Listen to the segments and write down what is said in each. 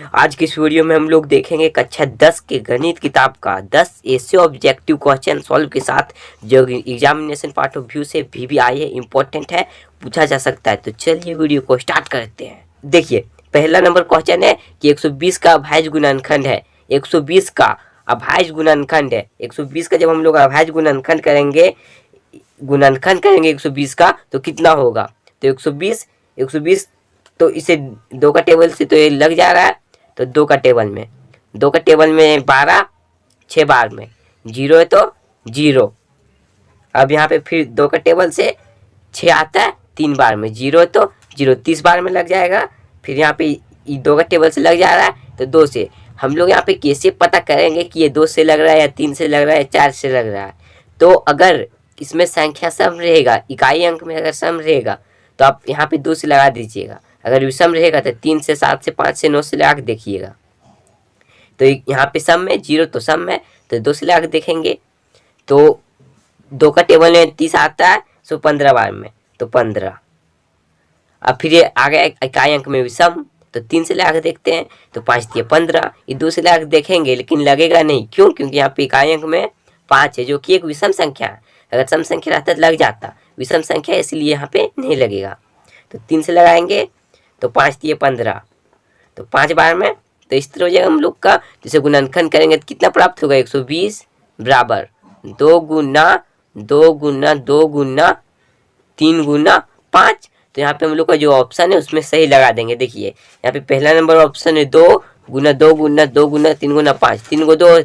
आज की इस वीडियो में हम लोग देखेंगे कक्षा 10 के गणित किताब का 10 ऐसे ऑब्जेक्टिव क्वेश्चन सॉल्व के साथ जो एग्जामिनेशन पॉइंट ऑफ व्यू से भी आई है, इम्पोर्टेंट है, पूछा जा सकता है। तो चलिए वीडियो को स्टार्ट करते हैं। देखिए पहला नंबर क्वेश्चन है कि 120 का अभाज्य गुणनखंड है। 120 का अभाज्य गुणनखंड है। 120 का जब हम लोग अभाज्य गुणनखंड करेंगे 120 का तो कितना होगा। तो 120 तो इसे 2 का टेबल से तो ये लग जा रहा है। तो 2 का टेबल में 12 6 बार में 0 है तो 0। अब यहाँ पे फिर 2 का टेबल से 6 आता है 3 बार में, 0 है तो 0 30 बार में लग जाएगा। फिर यहाँ पे 2 का टेबल से लग जा रहा है तो 2 से। हम लोग यहाँ पे कैसे पता करेंगे कि ये 2 से लग रहा है या 3 से लग रहा है या 4 से लग रहा है। तो अगर इसमें संख्या सम रहेगा, इकाई अंक में अगर सम रहेगा तो आप यहाँ पे 2 से लगा दीजिएगा। अगर विषम रहेगा तो 3 से 7 से 5 से 9 से लगा के देखिएगा। तो यहाँ पे सम में 0 तो सम है तो 2 से लगा के देखेंगे। तो 2 का टेबल में 30 आता है सो 15 बार में तो 15। अब फिर ये आ गया इकाई अंक में विषम तो 3 से लगा के देखते हैं तो 5 दिए 15। ये 2 से लगा के देखेंगे लेकिन लगेगा नहीं, क्यों? क्योंकि यहाँ पे इकाई अंक में 5 है जो कि एक विषम संख्या है। अगर सम संख्या रहता तो लग जाता, विषम संख्या इसलिए यहाँ पे नहीं लगेगा। तो 3 से लगाएंगे तो 5 दिए 15 तो 5 बार में। तो इस तरह हो जाएगा हम लोग का। जिसे गुणनखंड करेंगे तो कितना प्राप्त होगा, 120 बराबर 2 गुना 2 गुना 2 गुना 3 गुना 5। तो यहाँ पे हम लोग का जो ऑप्शन है उसमें सही लगा देंगे। देखिए यहाँ पे पहला नंबर ऑप्शन है 2 गुना 2 गुना 2 गुना 3 गुना 5, 3 को 2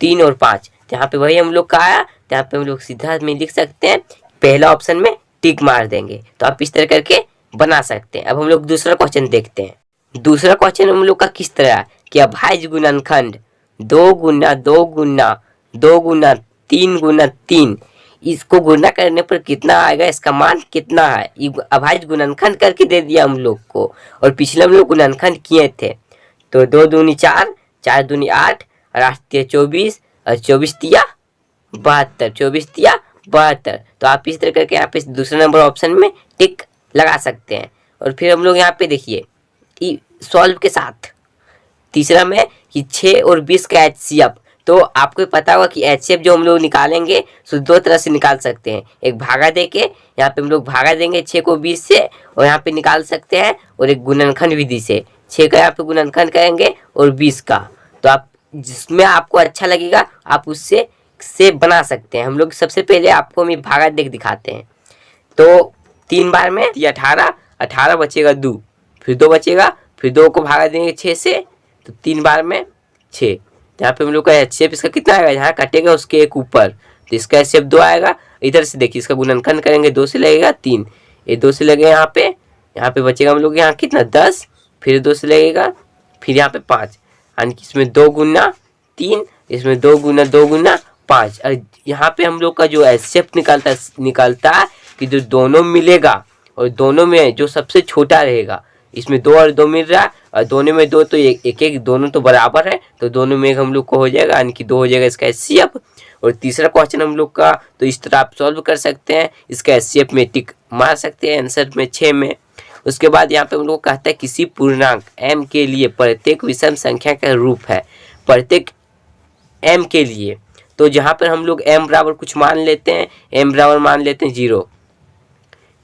3 और 5। तो यहाँ पे वही हम लोग का आया। तो यहाँ पे हम लोग सीधा में लिख सकते हैं, पहला ऑप्शन में टिक मार देंगे। तो आप इस तरह करके बना सकते हैं। अब हम लोग दूसरा क्वेश्चन देखते हैं। दूसरा क्वेश्चन हम लोग का किस तरह है कि अभाज्य गुणनखंड 2 गुना 2 गुना 2 गुना 3 गुना 3, इसको गुणा करने पर कितना आएगा, इसका मान कितना है। ये अभाज्य गुणनखंड करके दे दिया हम लोग को और पिछले हम लोग गुणनखंड किए थे। तो 2 दूनी 4, 4 दूनी 8 और 8 तिया 24 और 24 तिया 72, 24 तिया 72। तो आप इस तरह करके यहाँ पे दूसरे नंबर ऑप्शन में टिक लगा सकते हैं। और फिर हम लोग यहाँ पे देखिए सॉल्व के साथ तीसरा में कि 6 और 20 का HCF। तो आपको पता होगा कि HCF जो हम लोग निकालेंगे सो 2 तरह से निकाल सकते हैं। एक भागा दे के, यहाँ पे हम लोग भागा देंगे 6 को 20 से और यहाँ पे निकाल सकते हैं, और एक गुणनखंड विधि से 6 का यहाँ पे गुणनखंड करेंगे और 20 का। तो आप जिसमें आपको अच्छा लगेगा आप उससे बना सकते हैं। हम लोग सबसे पहले आपको हम भागा देख दिखाते हैं। तो 3 बार में 18 बचेगा 2, फिर 2 बचेगा, फिर 2 को भागा देंगे 6 से तो 3 बार में 6। यहाँ पे हम लोग का HCF इसका कितना आएगा, यहाँ कटेगा उसके एक ऊपर तो इसका HCF 2 आएगा। इधर से देखिए इसका गुणनखंड करेंगे 2 से लगेगा 3, ये 2 से लगेगा यहाँ पे बचेगा हम लोग यहाँ कितना 10, फिर 2 से लगेगा, फिर यहाँ पे 5, यानी कि इसमें 2 गुना 3, इसमें 2 गुना 2 गुना 5। और यहाँ पे हम लोग का जो HCF निकलता है कि जो दोनों मिलेगा और दोनों में जो सबसे छोटा रहेगा, इसमें 2 और 2 मिल रहा है और दोनों में 2 तो एक दोनों तो बराबर है तो दोनों में हम लोग को हो जाएगा, यानी कि 2 हो जाएगा इसका HCF। और तीसरा क्वेश्चन हम लोग का तो इस तरह आप सॉल्व कर सकते हैं, इसका HCF में टिक मार सकते हैं आंसर में 6 में। उसके बाद यहाँ पे हम लोग कहता है किसी पूर्णांक m के लिए प्रत्येक विषम संख्या का रूप है, प्रत्येक m के लिए। तो जहाँ पर हम लोग m बराबर कुछ मान लेते हैं, m बराबर मान लेते हैं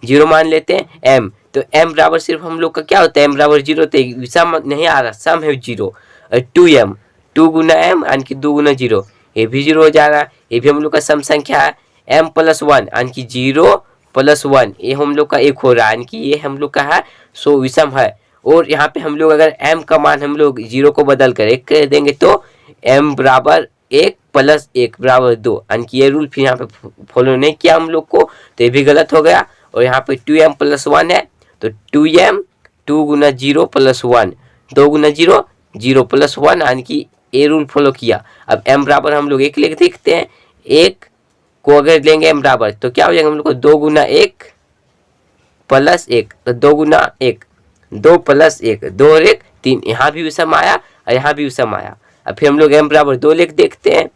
0 मान लेते हैं m। तो m बराबर सिर्फ हम लोग का क्या होता है, m बराबर 0 तो विषम नहीं आ रहा, सम है 0। और 2m 2 गुना m यानी कि 2 गुना 0, ये भी 0 हो जा रहा है। ये भी हम लोग का सम संख्या है। m प्लस 1 यानी कि 0 प्लस 1, ये हम लोग का 1 हो रहा है, यानी कि ये हम लोग का है सो विषम है। और यहाँ पे हम लोग अगर m का मान हम लोग 0 को बदल कर 1 कर देंगे तो m बराबर 1 प्लस 1 बराबर 2, यानी कि ये रूल फिर यहाँ पे फॉलो नहीं किया हम लोग को तो ये भी गलत हो गया। और यहाँ पे 2m प्लस 1 है तो 2m 2 गुना 0 प्लस 1, 2 गुना 0 0 प्लस 1, यानी कि ये रूल फॉलो किया। अब m बराबर हम लोग 1 लेके देखते हैं, 1 को अगर लेंगे m बराबर तो क्या हो जाएगा हम लोग को 2 गुना 1 प्लस 1, तो 2 गुना 1 2 प्लस 1 2 और 1 3, यहाँ भी विषम आया और यहाँ भी विषम आया। अब फिर हम लोग m बराबर 2 लेके देखते हैं,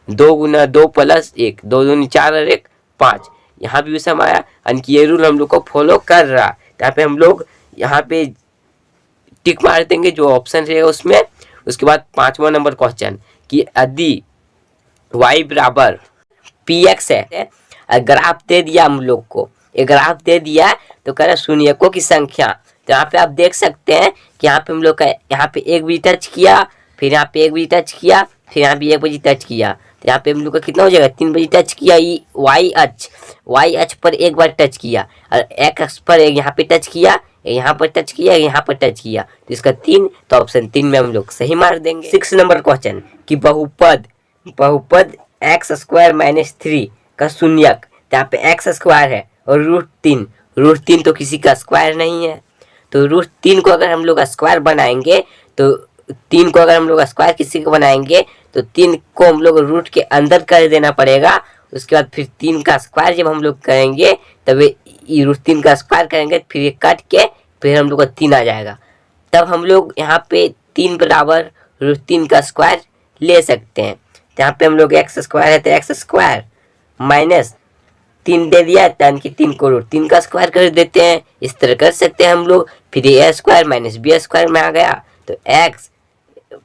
2 गुना 2 प्लस 1 2 दूनी 4 और 1 5, यहाँ भी विषम आया, यानी कि ये रूल हम लोग को फॉलो कर रहा है। यहाँ पे हम लोग यहाँ पे टिक मार देंगे जो ऑप्शन रहेगा उसमें। उसके बाद 5वां नंबर क्वेश्चन कि यदि y बराबर पी एक्स है, ग्राफ दे दिया हम लोग को, ये ग्राफ दे दिया तो कह रहे शून्यकों की संख्या। तो यहाँ पे आप देख सकते हैं कि यहाँ पे हम लोग का यहाँ पे 1 बजे टच किया, फिर यहाँ पे 1 बजे टच किया, फिर यहाँ पे 1 बजे टच किया, तो यहाँ पे हम लोग का कितना हो जाएगा 3 बजे टच किया। ये वाई अक्ष पर एक बार टच किया और एक्स अक्ष पर यहाँ पे टच किया, यहाँ पर टच किया, यहाँ पर टच किया, तो इसका 3, तो ऑप्शन 3 में हम लोग सही मार देंगे। 6 नंबर क्वेश्चन कि बहुपद एक्स स्क्वायर माइनस 3 का शून्यक, तो यहाँ पे एक्स स्क्वायर है और रूट 3 तो किसी का स्क्वायर नहीं है, तो रूट 3 को अगर हम लोग स्क्वायर बनाएंगे तो 3 को अगर हम लोग स्क्वायर किसी को बनाएंगे तो 3 को हम लोग रूट के अंदर कर देना पड़ेगा। उसके बाद फिर 3 का स्क्वायर जब हम लोग करेंगे तब ये रूट 3 का स्क्वायर करेंगे, फिर ये कट के फिर हम लोग का 3 आ जाएगा। तब हम लोग यहाँ पे 3 बराबर रूट 3 का स्क्वायर ले सकते हैं। तो यहाँ पे हम लोग एक्स स्क्वायर है तो एक्स स्क्वायर माइनस 3 दे दिया, यानी कि 3 को रूट 3 का स्क्वायर कर देते हैं। इस तरह कर सकते हैं हम लोग। फिर ये ए स्क्वायर माइनस बी स्क्वायर में आ गया, तो एक्स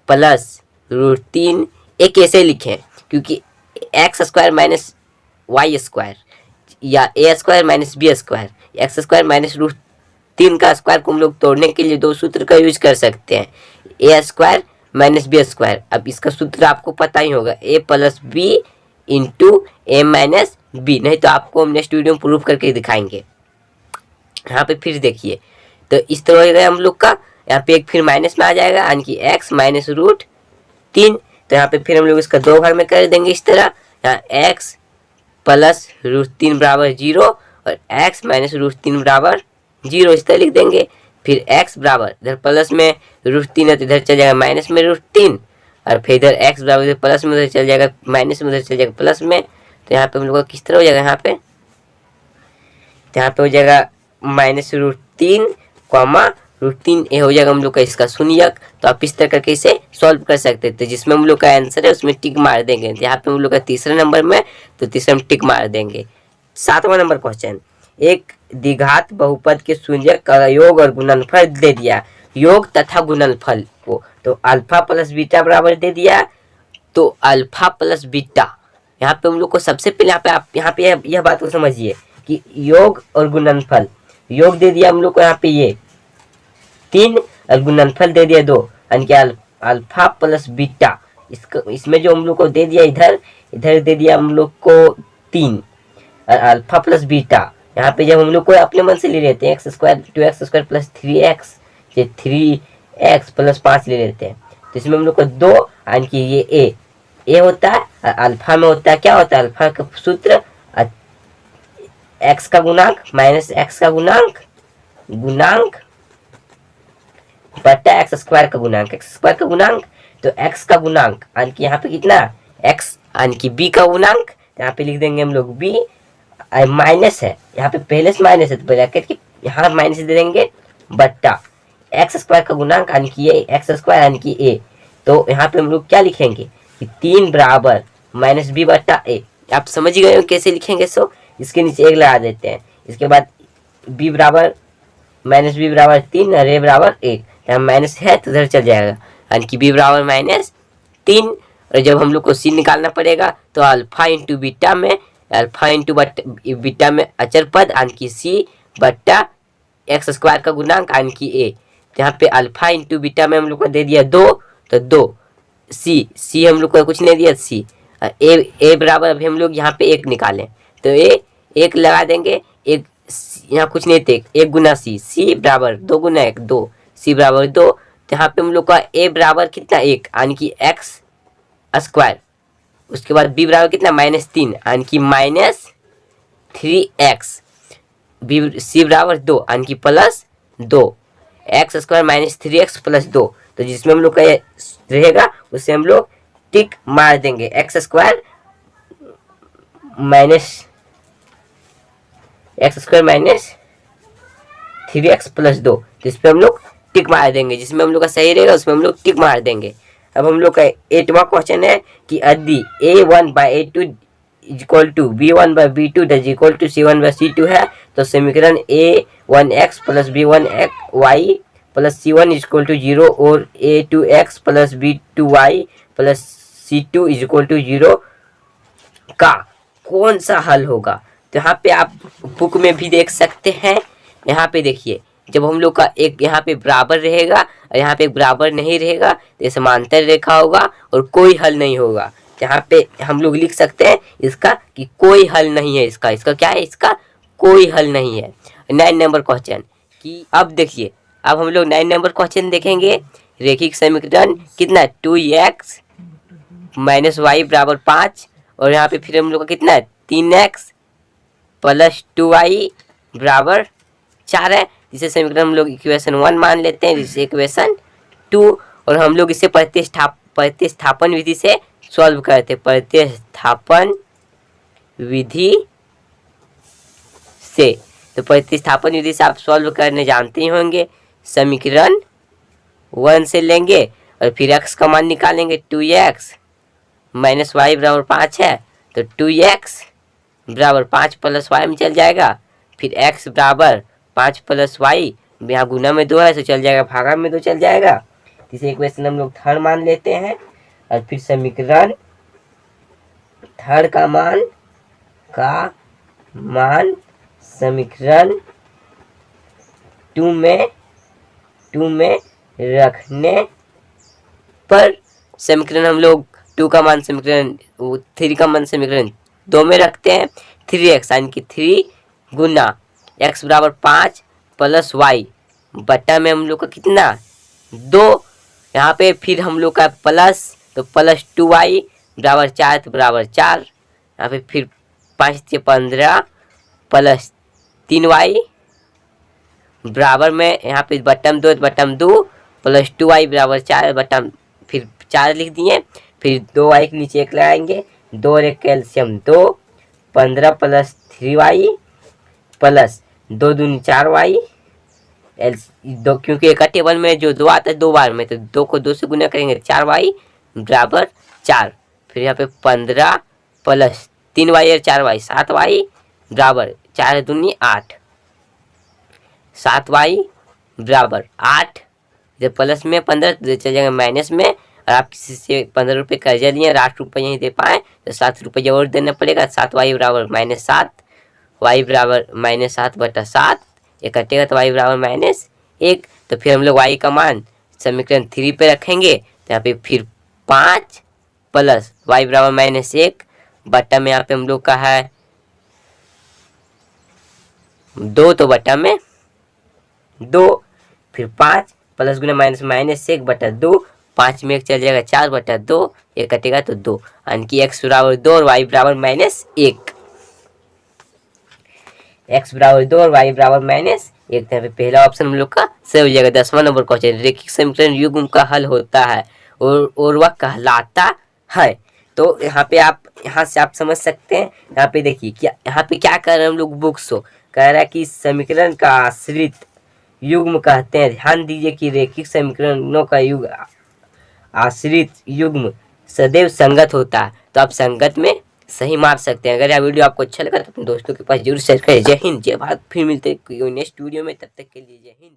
प्लस रूट 3 एक कैसे लिखें, क्योंकि X square minus Y square या A square minus B square, X square minus root 3 का स्क्वायर को हम लोग तोड़ने के लिए 2 सूत्र का यूज कर सकते हैं, ए स्क्वायर माइनस बी स्क्वायर। अब इसका सूत्र आपको पता ही होगा, ए प्लस बी इंटू ए माइनस बी, नहीं तो आपको हम नेक्स्ट वीडियो में प्रूफ करके दिखाएंगे। यहाँ पे फिर देखिए, तो इस तरह हो गया हम लोग का, यहाँ पे एक फिर माइनस में आ जाएगा, यानी कि एक्स माइनस रूट 3। तो यहाँ पे फिर हम लोग इसका 2 भाग में कर देंगे इस तरह, यहाँ एक्स प्लस रूट 3 बराबर 0 और एक्स माइनस रूट 3 बराबर 0 इस तरह लिख देंगे। फिर एक्स बराबर इधर प्लस में रूट 3 है तो इधर चल जाएगा माइनस में रूट 3, और फिर इधर एक्स बराबर इधर प्लस में उधर चल जाएगा माइनस में उधर चल जाएगा प्लस में। तो यहाँ पे हम लोग का किस तरह हो जाएगा, यहाँ पे हो जाएगा माइनस रूट 3 कॉमा रूट 3 ये हो जाएगा हम लोग का इसका शून्यक। तो आप इस तरह करके इसे सॉल्व कर सकते थे, जिसमें हम लोग का आंसर है उसमें टिक मार देंगे। यहाँ पे हम लोग का तीसरे नंबर में, तो तीसरे में टिक मार देंगे। 7वां नंबर क्वेश्चन, एक द्विघात बहुपद के शून्यक का योग और गुणनफल दे दिया, योग तथा गुणनफल को, तो अल्फा प्लस बीटा बराबर दे दिया, तो अल्फा प्लस बीटा, यहाँ पे हम लोग को सबसे पहले यहाँ पे आप यहाँ पे यह बात को समझिए कि योग और गुणनफल, योग दे दिया हम लोग को यहाँ पे ये 3 और गुणनफल दे दिया 2, यानी कि अल्फा प्लस बीटा। इसमें जो हम लोग को दे दिया इधर दे दिया हम लोग को 3 और अल्फा प्लस बीटा, यहाँ पे जब हम लोग को अपने मन से ले लेते हैं x square 2x square plus 3x, ये 3x प्लस 5 ले लेते हैं, तो इसमें हम लोग को 2, यानी कि ये ए होता है, और अल्फा में होता है क्या होता है, अल्फा का सूत्र एक्स का गुणांक माइनस एक्स का गुणांक बटा एक्स स्क्वायर का गुणांक, तो एक्स का गुणांक यानी कि यहाँ पे कितना एक्स यानी कि बी का गुणांक, यहाँ पे लिख देंगे हम लोग बी, माइनस है यहाँ पे पहले से माइनस है तो ब्रैकेट के यहाँ माइनस दे देंगे, बट्टा एक्स स्क्वायर का गुणांक यानी कि ये एक्स स्क्वायर यानी कि ए। तो यहाँ पे हम लोग क्या लिखेंगे कि 3 बराबर माइनस बी बट्टा ए। आप समझ गए हो कैसे लिखेंगे, सो इसके नीचे 1 लगा देते हैं। इसके बाद बी बराबर माइनस बी बराबर 3 और ए बराबर 1, यहाँ माइनस है तो उधर चल जाएगा, यानी कि बी बराबर -3। और जब हम लोग को सी निकालना पड़ेगा तो अल्फा इंटू बीटा में, अल्फा इंटू बीटा में अचर पद यानी कि सी बट्टा एक्स स्क्वायर का गुणांक यानी कि ए। तो यहाँ पे अल्फा इंटू बीटा में हम लोग को दे दिया 2, तो 2 सी हम लोग को कुछ नहीं दिया सी, ए बराबर अभी हम लोग यहाँ पे 1 निकालें तो ए 1 लगा देंगे, एक यहाँ कुछ नहीं थे, 1 गुना सी बराबर 2 गुना 1 2, सी बराबर 2। तो यहाँ पे हम लोग का ए बराबर कितना 1 यानी कि एक्स स्क्वायर, उसके बाद बी बराबर कितना -3 यानी कि -3x, बी सी बराबर 2 यानी कि +2, एक्स स्क्वायर -3x +2। तो जिसमें हम लोग का रहेगा उसे हम लोग टिक मार देंगे, एक्स स्क्वायर -3x +2, तो इस पर हम लोग टिक मार देंगे, जिसमें हम लोग का सही रहेगा उसमें हम लोग टिक मार देंगे। अब हम लोग का 8वां क्वेश्चन है कि यदि a1/a2 = b1/b2 = c1/c2 है, तो समीकरण a1x + b1y plus C1 equal to 0 और A2x plus B2y plus C2 equal to 0 का कौन सा हल होगा। तो यहाँ पे आप बुक में भी देख सकते हैं। यहाँ पे देखिए, जब हम लोग का एक यहाँ पे बराबर रहेगा और यहाँ पे बराबर नहीं रहेगा तो ये समांतर रेखा होगा और कोई हल नहीं होगा। यहाँ पे हम लोग लिख सकते हैं इसका कि कोई हल नहीं है। इसका क्या है, इसका कोई हल नहीं है। 9 नंबर क्वेश्चन कि अब देखिए, अब हम लोग 9 नंबर क्वेश्चन देखेंगे। रेखिक समीकरण कितना, 2x माइनस वाई बराबर 5 और यहाँ पे फिर हम लोग का कितना है, 3x प्लस 2y बराबर 4 है। जिसे समीकरण हम लोग इक्वेशन 1 मान लेते हैं, जिसे इक्वेशन 2, और हम लोग इसे प्रतिस्थापन विधि से सॉल्व करते हैं। प्रतिस्थापन विधि से, तो प्रतिस्थापन विधि से आप सॉल्व करने जानते ही होंगे। समीकरण 1 से लेंगे और फिर x का मान निकालेंगे। 2x माइनस वाई बराबर 5 है, तो 2x बराबर 5 प्लस वाई में चल जाएगा। फिर x बराबर 5 प्लस वाई, यहाँ गुना में 2 है तो चल जाएगा, भागा में 2 चल जाएगा। इसे इक्वेशन हम लोग थर्ड मान लेते हैं। और फिर समीकरण थर्ड का मान समीकरण 2 में रखने पर समीकरण हम लोग 2 का मान समीकरण 3 का मान समीकरण 2 में रखते हैं। 3x यानी कि 3 गुना x बराबर 5 प्लस वाई बट्टा में हम लोग का कितना 2, यहाँ पे फिर हम लोग का प्लस, तो प्लस 2y बराबर 4 तो बराबर 4, यहाँ पे फिर 5 से 15 प्लस 3y बराबर में, यहाँ पे बटम 2 बटम 2 प्लस 2y बराबर 4 बटम फिर 4 लिख दिए। फिर 2y के नीचे 1 लगाएंगे, 2 और 1 कैल्शियम 2, 15 प्लस 3y प्लस 2 दूनी 4y, दो, क्योंकि एक टेबल में जो 2 आता है 2 बार में, तो 2 को 2 से गुना करेंगे 4y बराबर 4। फिर यहाँ पे 15 प्लस 3y और 4y 7y बराबर 4 दूनी 8, 7y बराबर 8। जब प्लस में 15 तो चल जाएगा माइनस में, और आप किसी से 15 रुपये कर्जा लिए और 8 रुपये नहीं दे पाए तो 7 रुपये और देना पड़ेगा। 7y बराबर -7, y बराबर -7 बटा 7, ये कटेगा तो y बराबर -1। तो फिर हम लोग y का मान समीकरण 3 पे रखेंगे, तो यहाँ पे फिर 5 प्लस y बराबर -1 बटा में यहाँ पे हम लोग का है 2, तो बटा में 2, फिर 5 प्लस गुना माइनस -1 बटा 2, 5 में 1 चल जाएगा 4 बटा 2, ये कटेगा तो 2, यानी कि x बराबर 2 और y बराबर -1। x बराबर 2 और y बराबर -1, यहाँ पे पहला ऑप्शन हम लोग का सही हो जाएगा। 10वां नंबर क्वेश्चन, रेखिक समीकरण युग्म का हल होता है और वह कहलाता है। तो यहाँ से आप समझ सकते हैं। यहाँ पे देखिए यहाँ पे क्या कर रहे हैं हम लोग, बुक्स कह रहा है कि समीकरण का आश्रित युग्म कहते हैं। ध्यान दीजिए कि रेखिक समीकरणों का आश्रित युग्म सदैव संगत होता है, तो आप संगत में सही मार सकते हैं। अगर यह वीडियो आपको अच्छा लगा तो अपने दोस्तों के पास जरूर शेयर करें। जय हिंद, जय भारत। फिर मिलते हैं नेक्स्ट वीडियो में, तब तक के लिए जय हिंद।